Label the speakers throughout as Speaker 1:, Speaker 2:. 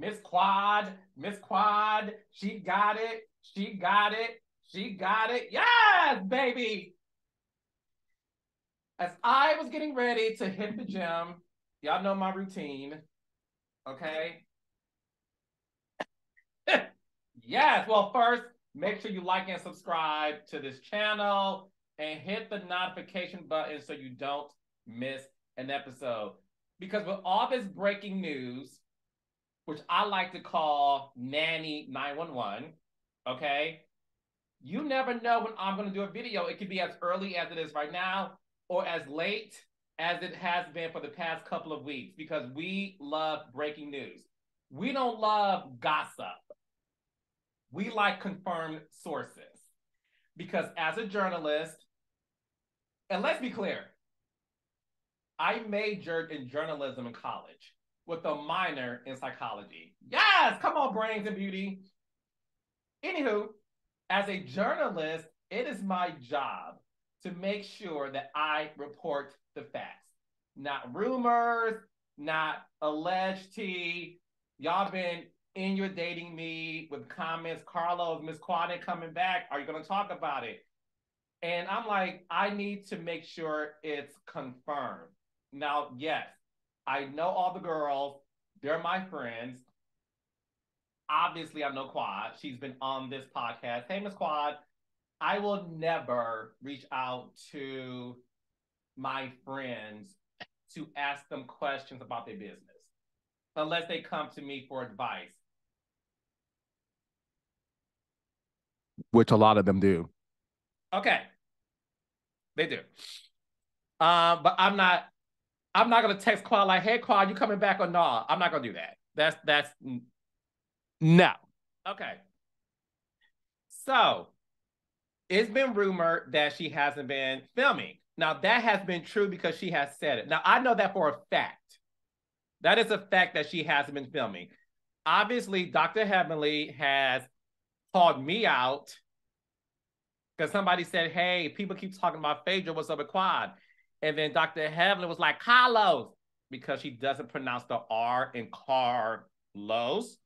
Speaker 1: Miss Quad, she got it. She got it. She got it. Yes, baby. As I was getting ready to hit the gym, y'all know my routine, okay? Yes, well, first, make sure you like and subscribe to this channel and hit the notification button so you don't miss an episode. Because with all this breaking news, which I like to call Nanny 911, okay? You never know when I'm going to do a video. It could be as early as it is right now or as late as it has been for the past couple of weeks because we love breaking news. We don't love gossip. We like confirmed sources because as a journalist, and let's be clear, I majored in journalism in college with a minor in psychology. Yes, come on, brains and beauty. Anywho, as a journalist, it is my job to make sure that I report the facts, not rumors, not alleged tea. Y'all been inundating me with comments. Carlos, Miss Quade coming back. Are you going to talk about it? And I'm like, I need to make sure it's confirmed. Now, yes, I know all the girls. They're my friends. Obviously, I know Quad. She's been on this podcast. Hey, Miss Quad. I will never reach out to my friends to ask them questions about their business unless they come to me for advice. Which a lot of them do. Okay. They do. But I'm not gonna text Quad like, hey Quad, you coming back or not? I'm not gonna do that. That's no. Okay. So it's been rumored that she hasn't been filming. Now, that has been true because she has said it. Now, I know that for a fact. That is a fact that she hasn't been filming. Obviously, Dr. Heavenly has called me out because somebody said, hey, people keep talking about Phaedra, what's up with Quad? And then Dr. Heavenly was like, Carlos, because she doesn't pronounce the R in Carlos.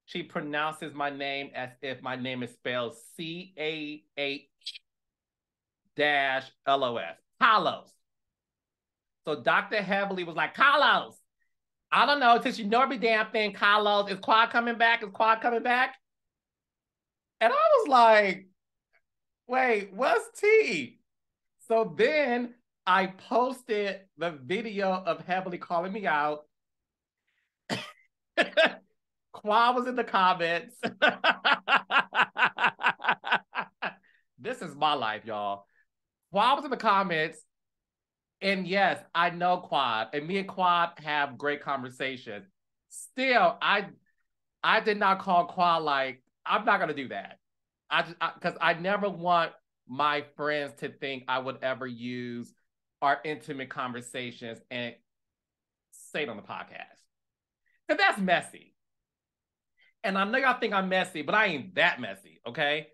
Speaker 1: She pronounces my name as if my name is spelled CAH-LOS. Carlos. So Dr. Heavily was like, Carlos, I don't know, since you know every damn thing, Carlos, is Quad coming back? Is Quad coming back? And I was like, wait, what's T? So then I posted the video of Heavily calling me out. Quad was in the comments. This is my life, y'all. Quad was in the comments. And yes, I know Quad, and me and Quad have great conversations. Still, I did not call Quad like, I'm not gonna do that. Because I never want my friends to think I would ever use our intimate conversations and say it on the podcast. Because that's messy. And I know y'all think I'm messy, but I ain't that messy, okay?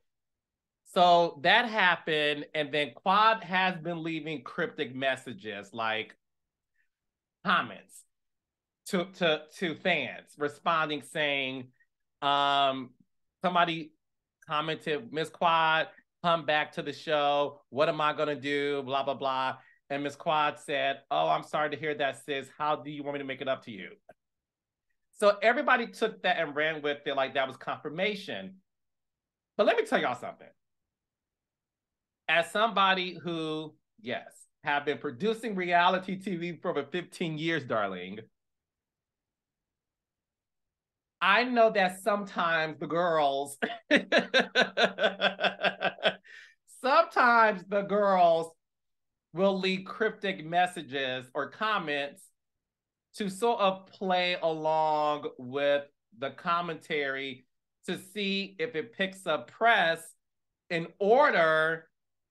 Speaker 1: So that happened, and then Quad has been leaving cryptic messages like comments to fans, responding saying, somebody commented, Miss Quad, come back to the show. What am I gonna do? Blah blah blah. And Miss Quad said, "Oh, I'm sorry to hear that, sis. How do you want me to make it up to you?" So everybody took that and ran with it like that was confirmation. But let me tell y'all something. As somebody who, yes, have been producing reality TV for over 15 years, darling, I know that sometimes the girls, sometimes the girls will leave cryptic messages or comments to sort of play along with the commentary to see if it picks up press in order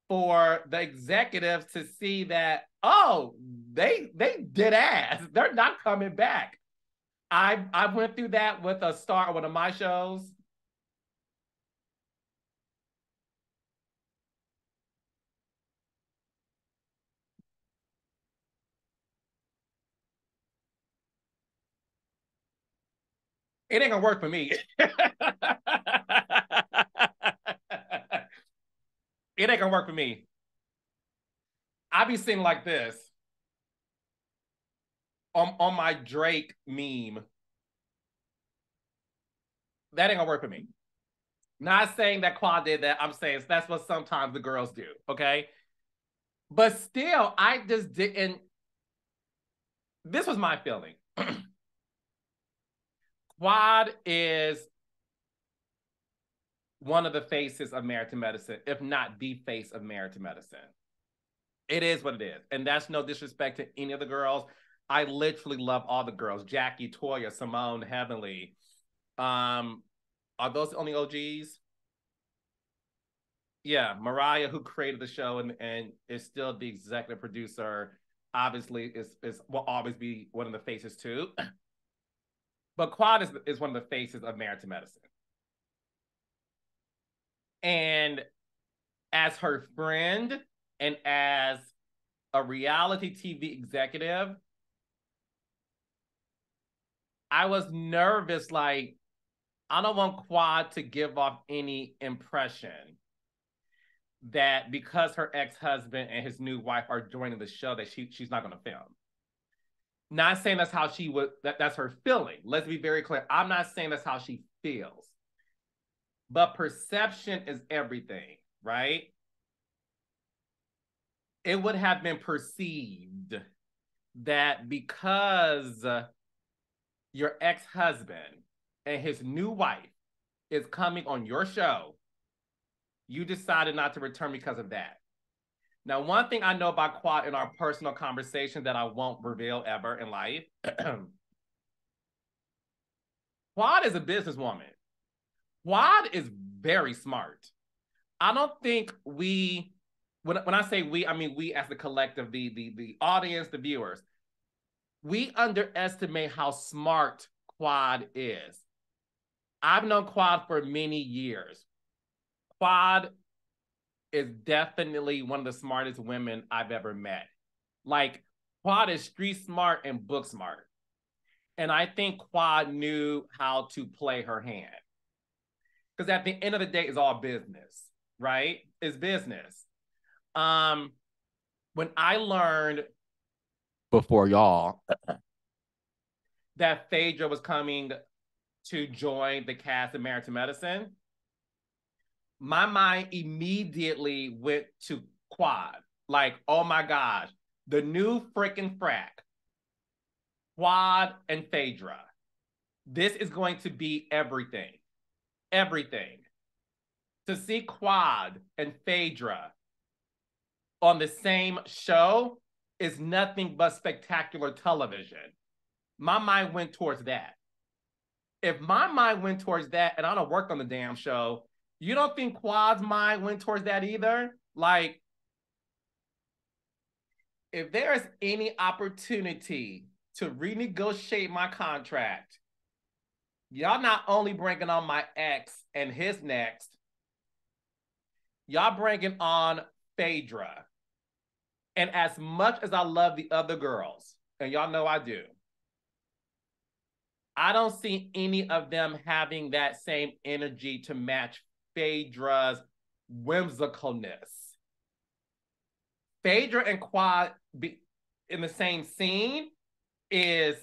Speaker 1: for the executives to see that, oh, they did ass. They're not coming back. I went through that with a star, one of my shows. It ain't gonna work for me. It ain't gonna work for me. I be sitting like this on my Drake meme. That ain't gonna work for me. Not saying that Quad did that. I'm saying that's what sometimes the girls do. Okay. But still, I just didn't. This was my feeling. Quad is one of the faces of Married to Medicine, if not the face of Married to Medicine. It is what it is. And that's no disrespect to any of the girls. I literally love all the girls. Jackie, Toya, Simone, Heavenly. Are those the only OGs? Yeah, Mariah, who created the show and is still the executive producer, obviously is will always be one of the faces too. But Quad is one of the faces of Married to Medicine. And as her friend and as a reality TV executive, I was nervous, like, I don't want Quad to give off any impression that because her ex-husband and his new wife are joining the show that she's not going to film. Not saying that's how she would, that's her feeling. Let's be very clear. I'm not saying that's how she feels. But perception is everything, right? It would have been perceived that because your ex-husband and his new wife is coming on your show, you decided not to return because of that. Now, one thing I know about Quad in our personal conversation that I won't reveal ever in life, Quad is a businesswoman. Quad is very smart. I don't think we, when I say we, I mean we as the collective, the audience, the viewers, we underestimate how smart Quad is. I've known Quad for many years. Quad is definitely one of the smartest women I've ever met. Like, Quad is street smart and book smart. And I think Quad knew how to play her hand. Because at the end of the day, it's all business, right? It's business. When I learned before y'all that Phaedra was coming to join the cast of Married to Medicine, my mind immediately went to Quad. Like, oh my gosh, the new freaking frack, Quad and Phaedra. This is going to be everything. Everything. To see Quad and Phaedra on the same show is nothing but spectacular television. My mind went towards that. If my mind went towards that and I don't work on the damn show, you don't think Quad's mind went towards that either? Like, if there's any opportunity to renegotiate my contract, y'all not only bringing on my ex and his next, y'all bringing on Phaedra. And as much as I love the other girls, and y'all know I do, I don't see any of them having that same energy to match Phaedra's whimsicalness. Phaedra and Quad be in the same scene is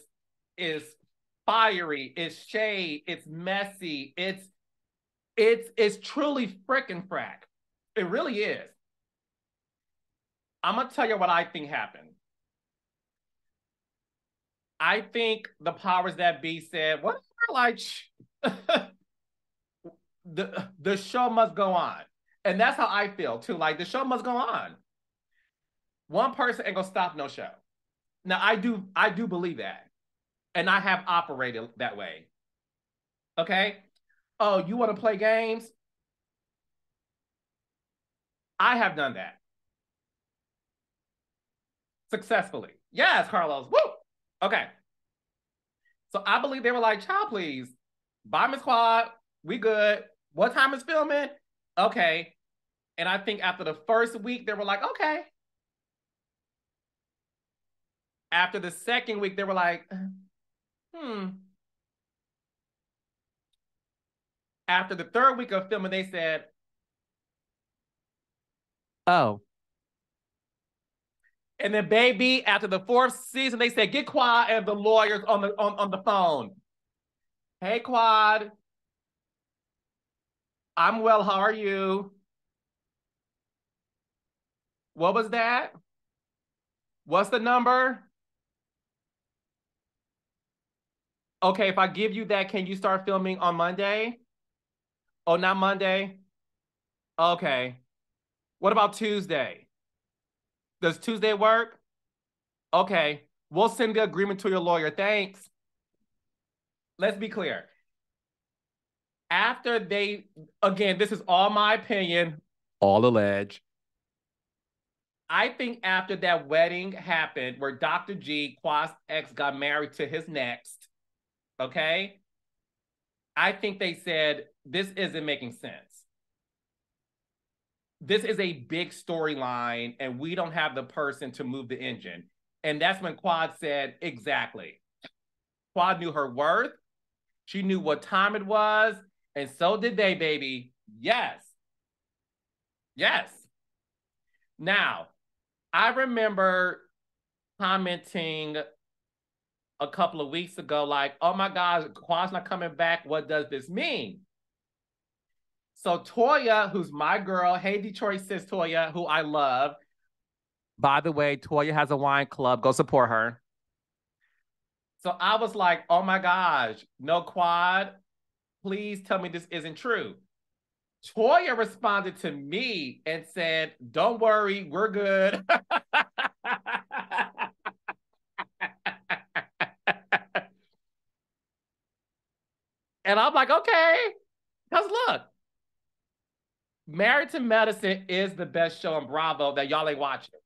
Speaker 1: fiery, it's shade, it's messy, it's truly frickin' frack. It really is. I'm gonna tell you what I think happened. I think the powers that be said, what like the show must go on. And that's how I feel too. Like, the show must go on. One person ain't gonna stop no show. Now I do believe that. And I have operated that way. Okay? Oh, you want to play games? I have done that. Successfully. Yes, Carlos. Woo! Okay. So I believe they were like, child, please. Bye, Miss Quad. We good. What time is filming? Okay. And I think after the first week, they were like, okay. After the second week, they were like, After the third week of filming, they said, oh. And then, baby, after the fourth season, they said, get Quad and the lawyers on the phone. Hey, Quad. I'm well. How are you? What was that? What's the number? Okay, if I give you that, can you start filming on Monday? Oh, not Monday? Okay. What about Tuesday? Does Tuesday work? Okay. We'll send the agreement to your lawyer. Thanks. Let's be clear. After they, again, this is all my opinion, all alleged. I think after that wedding happened where Dr. G, Quad's ex, got married to his next, okay? I think they said, this isn't making sense. This is a big storyline and we don't have the person to move the engine. And that's when Quad said, exactly. Quad knew her worth. She knew what time it was. And so did they, baby. Yes. Yes. Now, I remember commenting a couple of weeks ago, like, oh my God, Quad's not coming back. What does this mean? So Toya, who's my girl, hey, Detroit sis Toya, who I love. By the way, Toya has a wine club. Go support her. So I was like, oh my gosh, no Quad. Please tell me this isn't true. Toya responded to me and said, don't worry, we're good. And I'm like, okay. Because look, Married to Medicine is the best show on Bravo that y'all ain't watching.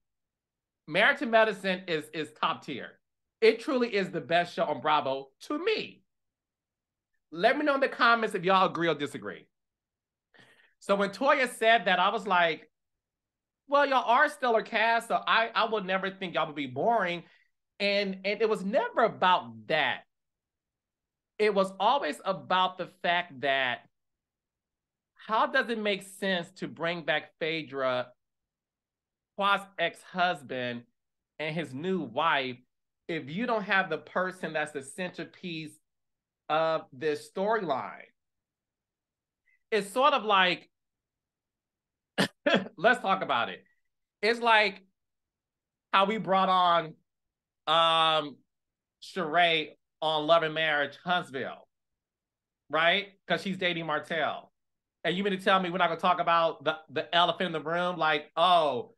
Speaker 1: Married to Medicine is top tier. It truly is the best show on Bravo to me. Let me know in the comments if y'all agree or disagree. So when Toya said that, I was like, well, y'all are stellar cast, so I would never think y'all would be boring. And it was never about that. It was always about the fact that how does it make sense to bring back Phaedra, Quad's ex-husband, and his new wife if you don't have the person that's the centerpiece of this storyline? It's sort of like, let's talk about it. It's like how we brought on Sheree on Love and Marriage Huntsville, right? Because she's dating Martell. And you mean to tell me we're not going to talk about the elephant in the room? Like, oh,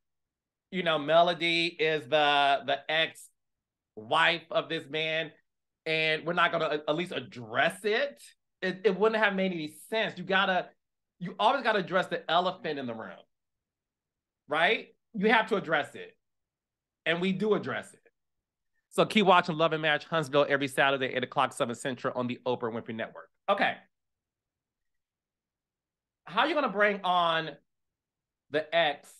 Speaker 1: you know, Melody is the ex-wife of this man, and we're not going to at least address it? It wouldn't have made any sense. You always got to address the elephant in the room, right? You have to address it. And we do address it. So keep watching Love and Marriage Huntsville every Saturday, 8 o'clock, 7 Central on the Oprah Winfrey Network. Okay. How are you going to bring on the ex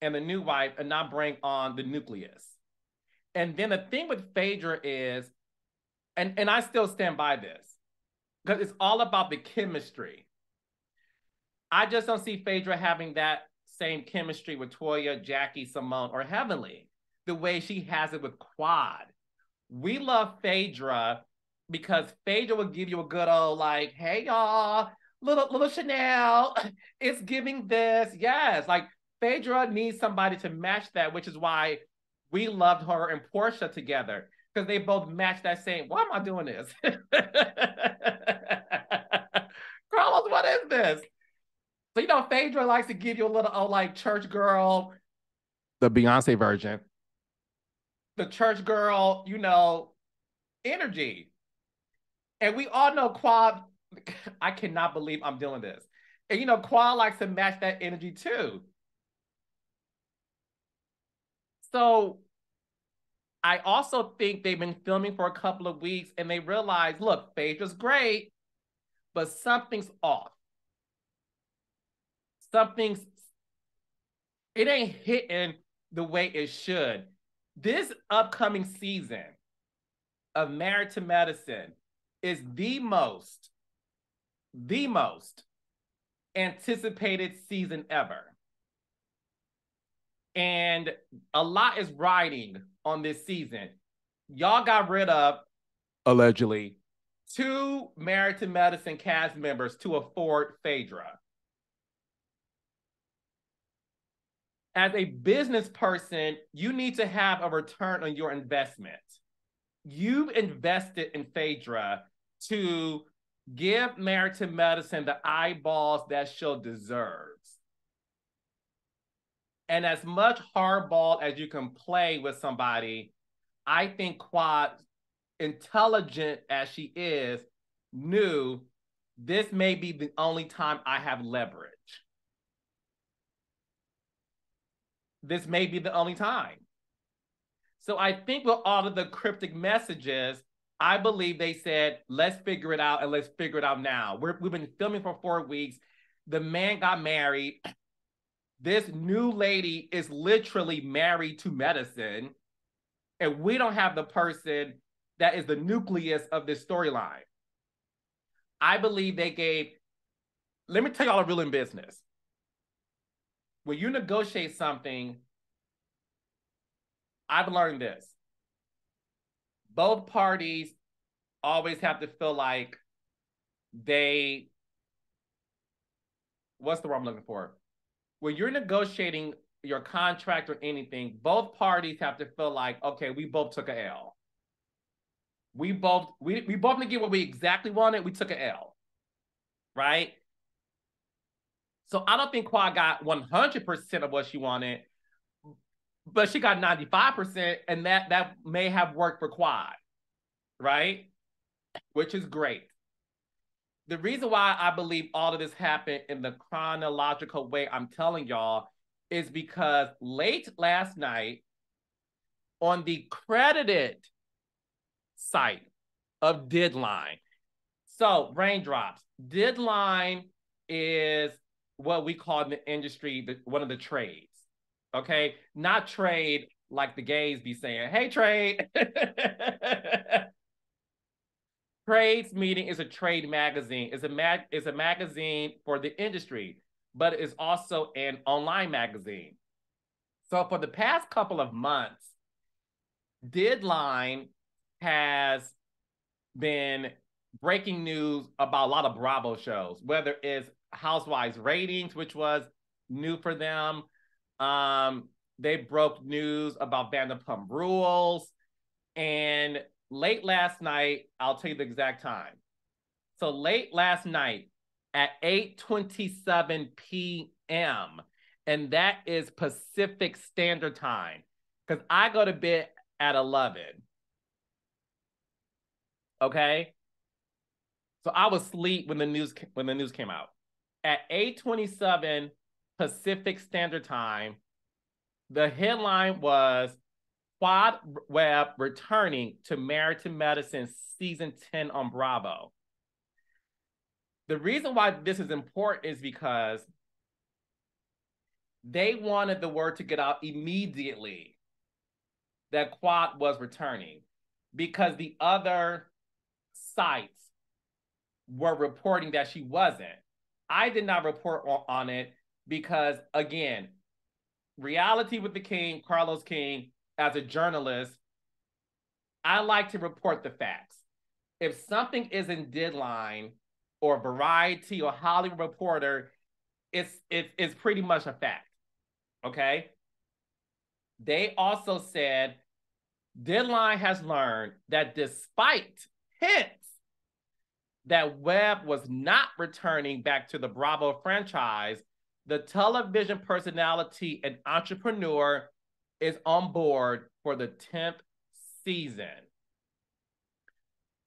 Speaker 1: and the new wife and not bring on the nucleus? And then the thing with Phaedra is, and I still stand by this, because it's all about the chemistry. I just don't see Phaedra having that same chemistry with Toya, Jackie, Simone, or Heavenly, the way she has it with Quad. We love Phaedra because Phaedra will give you a good old like, hey y'all, little Chanel, it's giving this. Yes, like Phaedra needs somebody to match that, which is why we loved her and Portia together, because they both match that same, why am I doing this? Carlos, what is this? So, you know, Phaedra likes to give you a little, like, church girl, the Beyonce version, the church girl, you know, energy. And we all know Quad, I cannot believe I'm doing this. And, you know, Quad likes to match that energy too. So I also think they've been filming for a couple of weeks and they realized, look, Phaedra's great, but something's off. It ain't hitting the way it should. This upcoming season of Married to Medicine is the most the most anticipated season ever. And a lot is riding on this season. Y'all got rid of, allegedly, 2 Married to Medicine cast members to afford Phaedra. As a business person, you need to have a return on your investment. You've invested in Phaedra to give Married to Medicine the eyeballs that show deserves. And as much hardball as you can play with somebody, I think Quad, intelligent as she is, knew this may be the only time I have leverage. This may be the only time. So I think with all of the cryptic messages, I believe they said, let's figure it out and let's figure it out now. We've been filming for 4 weeks. The man got married. This new lady is literally married to medicine. And we don't have the person that is the nucleus of this storyline. I believe they gave, let me tell y'all a real in business. When you negotiate something, I've learned this. Both parties always have to feel like they, what's the word I'm looking for? When you're negotiating your contract or anything, both parties have to feel like, okay, we both took an L. We both didn't get what we exactly wanted. We took an L, right? So I don't think Quad got 100% of what she wanted, but she got 95%, and that may have worked for Quad, right? Which is great. The reason why I believe all of this happened in the chronological way I'm telling y'all is because late last night on the credited site of Deadline. So, Raindrops. Deadline is what we call in the industry one of the trades. Okay? Not trade like the gays be saying, hey, trade. Trades Meeting is a trade magazine. It's a magazine for the industry, but it's also an online magazine. So for the past couple of months, Deadline has been breaking news about a lot of Bravo shows, whether it's Housewives ratings, which was new for them. They broke news about Vanderpump Rules. And late last night, I'll tell you the exact time. So late last night at 8:27 p.m., and that is Pacific Standard Time, because I go to bed at 11. Okay? So I was asleep when the news came out. At 8:27 Pacific Standard Time, the headline was Quad Webb returning to Married to Medicine season 10 on Bravo. The reason why this is important is because they wanted the word to get out immediately that Quad was returning, because the other sites were reporting that she wasn't. I did not report on it because, again, Reality with the King, Carlos King, as a journalist, I like to report the facts. If something is in Deadline or Variety or Hollywood Reporter, it's pretty much a fact. Okay? They also said Deadline has learned that despite hints that Webb was not returning back to the Bravo franchise, the television personality and entrepreneur is on board for the 10th season.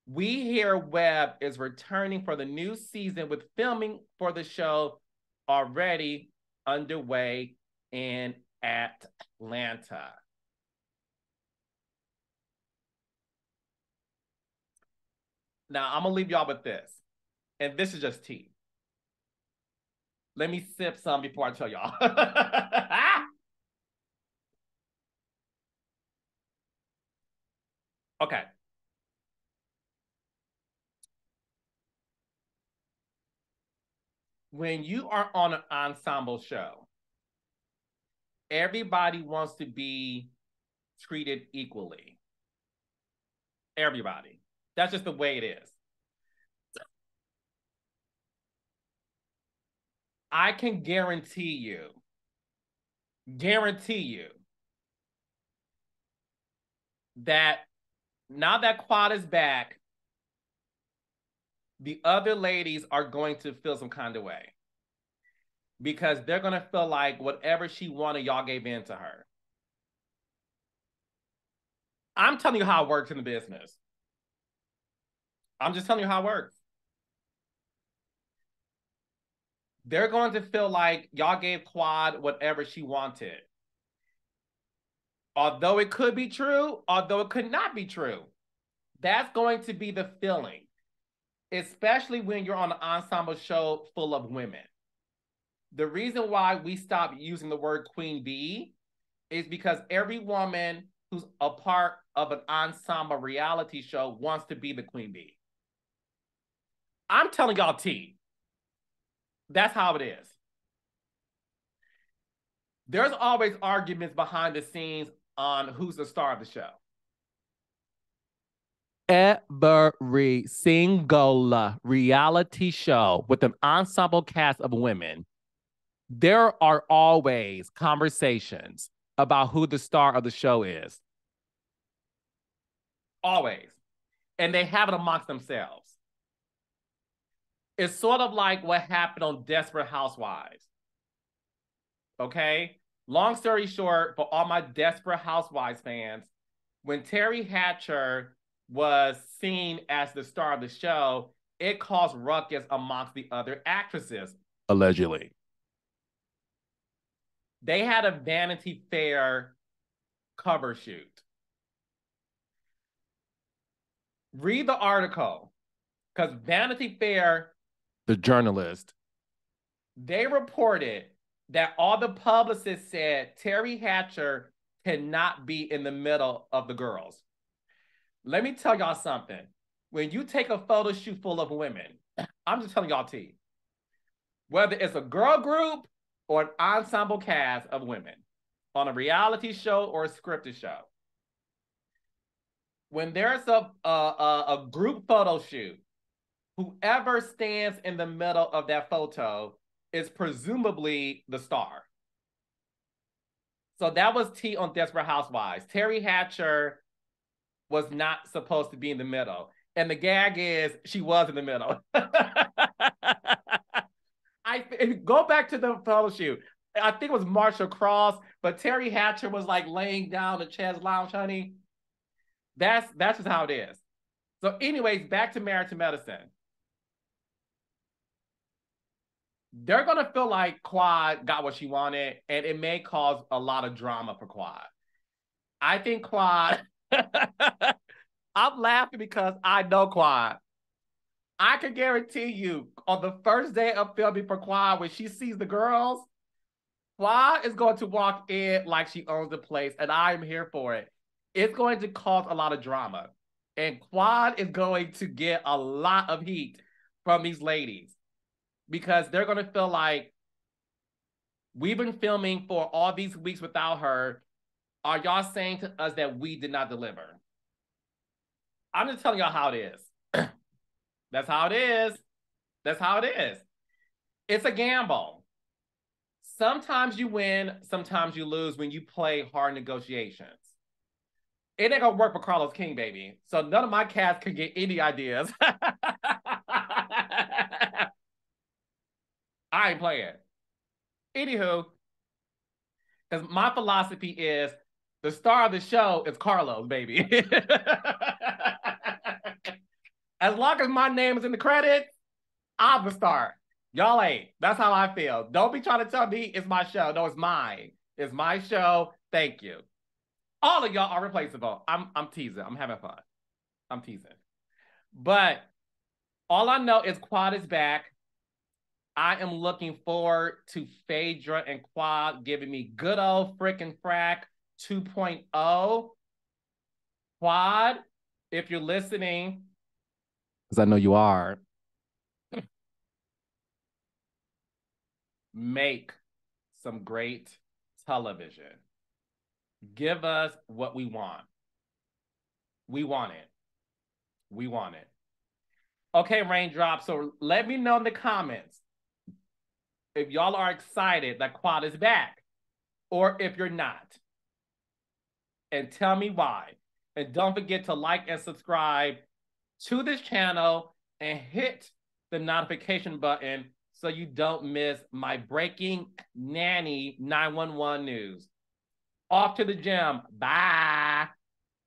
Speaker 1: We hear Webb is returning for the new season, with filming for the show already underway in Atlanta. Now, I'm going to leave y'all with this. And this is just tea. Let me sip some before I tell y'all. Okay. when you are on an ensemble show, everybody wants to be treated equally. Everybody. That's just the way it is. I can guarantee you that now that Quad is back, the other ladies are going to feel some kind of way because they're going to feel like whatever she wanted, y'all gave in to her. I'm telling you how it works in the business. I'm just telling you how it works. They're going to feel like y'all gave Quad whatever she wanted. Although it could be true, although it could not be true. That's going to be the feeling, especially when you're on an ensemble show full of women. The reason why we stopped using the word queen bee is because every woman who's a part of an ensemble reality show wants to be the queen bee. I'm telling y'all T. That's how it is. There's always arguments behind the scenes on who's the star of the show. Every single reality show with an ensemble cast of women, there are always conversations about who the star of the show is. Always. And they have it amongst themselves. It's sort of like what happened on Desperate Housewives. Okay? Long story short, for all my Desperate Housewives fans, when Terry Hatcher was seen as the star of the show, it caused ruckus amongst the other actresses, allegedly. They had a Vanity Fair cover shoot. Read the article, because Vanity Fair, the journalist, they reported that all the publicists said Terry Hatcher cannot be in the middle of the girls. Let me tell y'all something. When you take a photo shoot full of women, I'm just telling y'all T, whether it's a girl group or an ensemble cast of women on a reality show or a scripted show, when there's a group photo shoot, whoever stands in the middle of that photo is presumably the star. So that was T on Desperate Housewives. Terry Hatcher was not supposed to be in the middle. And the gag is she was in the middle. Go back to the photo shoot. I think it was Marsha Cross, but Terry Hatcher was like laying down the chaise lounge, honey. That's just how it is. So anyways, back to Married to Medicine. They're going to feel like Quad got what she wanted, and it may cause a lot of drama for Quad. I think Quad... I'm laughing because I know Quad. I can guarantee you, on the first day of filming for Quad, when she sees the girls, Quad is going to walk in like she owns the place, and I'm here for it. It's going to cause a lot of drama. And Quad is going to get a lot of heat from these ladies because they're going to feel like, we've been filming for all these weeks without her. Are y'all saying to us that we did not deliver? I'm just telling y'all how it is. That's how it is. That's how it is. It's a gamble. Sometimes you win, sometimes you lose when you play hard negotiations. It ain't gonna work for Carlos King, baby. So none of my cats can get any ideas. I ain't playing. Anywho, because my philosophy is the star of the show is Carlos, baby. As long as my name is in the credits, I'm the star. Y'all ain't. That's how I feel. Don't be trying to tell me it's my show. No, it's mine. It's my show. Thank you. All of y'all are replaceable. I'm teasing. I'm having fun. I'm teasing. But all I know is Quad is back. I am looking forward to Phaedra and Quad giving me good old frickin' frack 2.0. Quad, if you're listening, because I know you are, make some great television. Give us what we want. We want it. We want it. Okay, Raindrop. So let me know in the comments if y'all are excited that Quad is back or if you're not. And tell me why. And don't forget to like and subscribe to this channel and hit the notification button so you don't miss my breaking nanny 911 news. Off to the gym. Bye.